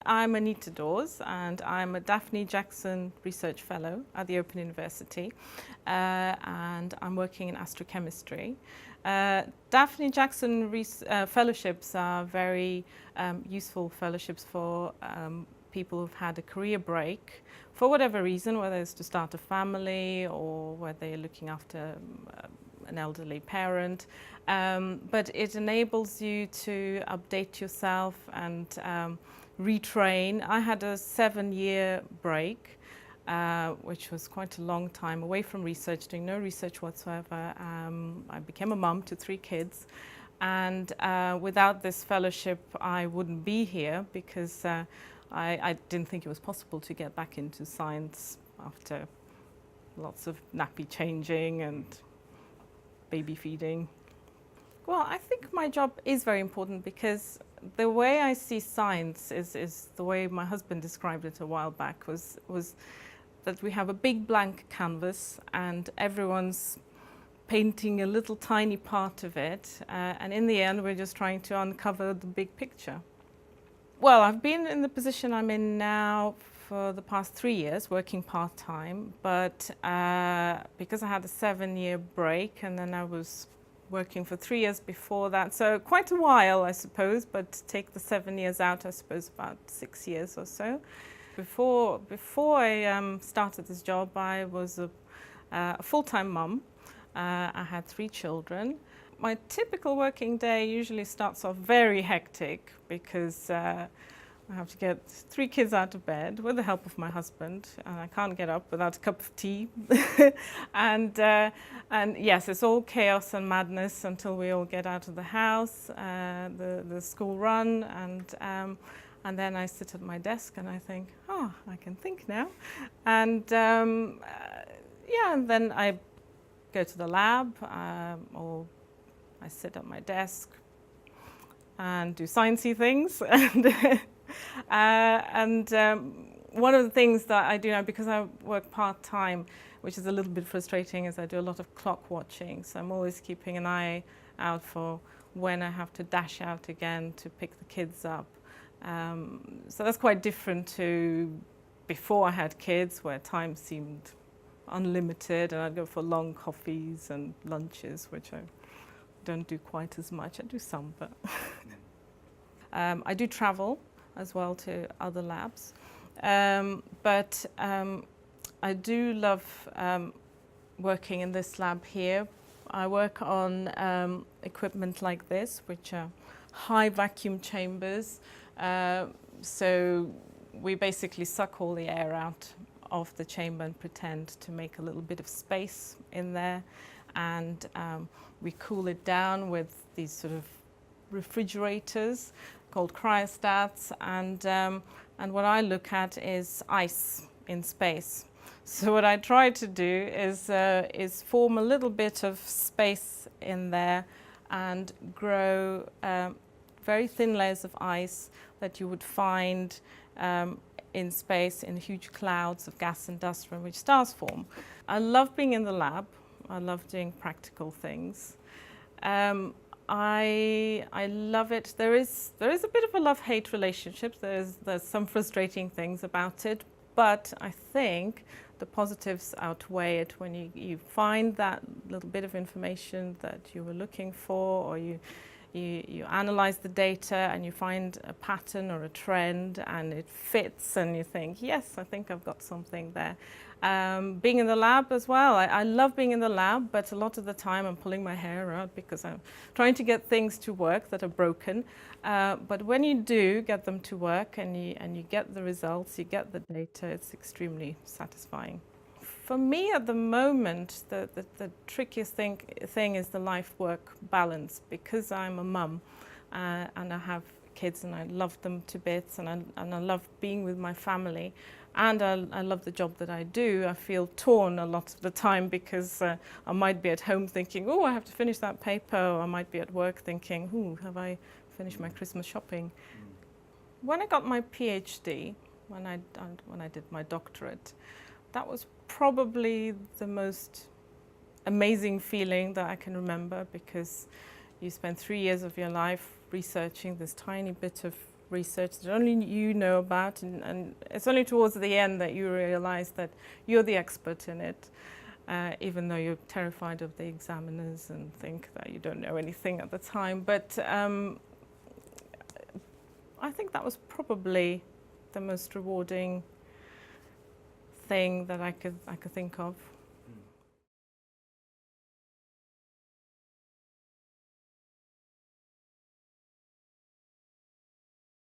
I'm Anita Dawes, and I'm a Daphne Jackson Research Fellow at the Open University, and I'm working in astrochemistry. Daphne Jackson fellowships are very useful fellowships for people who've had a career break for whatever reason, whether it's to start a family or whether they're looking after an elderly parent. But it enables you to update yourself and retrain. I had a 7-year break, which was quite a long time away from research, doing no research whatsoever. I became a mum to 3 kids, and without this fellowship I wouldn't be here, because I didn't think it was possible to get back into science after lots of nappy changing and baby feeding. Well, I think my job is very important, because the way I see science is the way my husband described it a while back, was that we have a big blank canvas and everyone's painting a little tiny part of it, and in the end we're just trying to uncover the big picture. Well, I've been in the position I'm in now for the past 3 years, working part-time, but because I had a 7-year break, and then I was working for 3 years before that, so quite a while, I suppose, but take the 7 years out, I suppose about 6 years or so. Before I started this job, I was a full-time mum. I had 3 children. My typical working day usually starts off very hectic, because I have to get 3 kids out of bed with the help of my husband, and I can't get up without a cup of tea. and yes, it's all chaos and madness until we all get out of the house, the school run, and then I sit at my desk and I think, oh, I can think now. And yeah, and then I go to the lab, or I sit at my desk and do sciencey things. And one of the things that I do now, because I work part-time, which is a little bit frustrating, is I do a lot of clock watching. So I'm always keeping an eye out for when I have to dash out again to pick the kids up. So that's quite different to before I had kids, where time seemed unlimited and I'd go for long coffees and lunches, which I don't do quite as much. I do some, but I do travel as well to other labs. But I do love working in this lab here. I work on equipment like this, which are high vacuum chambers. So we basically suck all the air out of the chamber and pretend to make a little bit of space in there. And we cool it down with these sort of refrigerators called cryostats, and what I look at is ice in space. So what I try to do is form a little bit of space in there and grow very thin layers of ice that you would find in space in huge clouds of gas and dust from which stars form. I love being in the lab. I love doing practical things. I love it. There is a bit of a love-hate relationship. There's some frustrating things about it, but I think the positives outweigh it when you find that little bit of information that you were looking for, or you analyze the data and you find a pattern or a trend and it fits, and you think, yes, I think I've got something there. Being in the lab as well, I love being in the lab, but a lot of the time I'm pulling my hair out because I'm trying to get things to work that are broken. But when you do get them to work and you get the results, you get the data, it's extremely satisfying. For me at the moment, the trickiest thing is the life-work balance, because I'm a mum and I have kids and I love them to bits, and I love being with my family, and I love the job that I do. I feel torn a lot of the time, because I might be at home thinking, oh, I have to finish that paper, or I might be at work thinking, oh, have I finished my Christmas shopping? When I got my PhD, when I did my doctorate, that was probably the most amazing feeling that I can remember, because you spend 3 years of your life researching this tiny bit of research that only you know about, and it's only towards the end that you realize that you're the expert in it, even though you're terrified of the examiners and think that you don't know anything at the time. But I think that was probably the most rewarding thing that I could think of.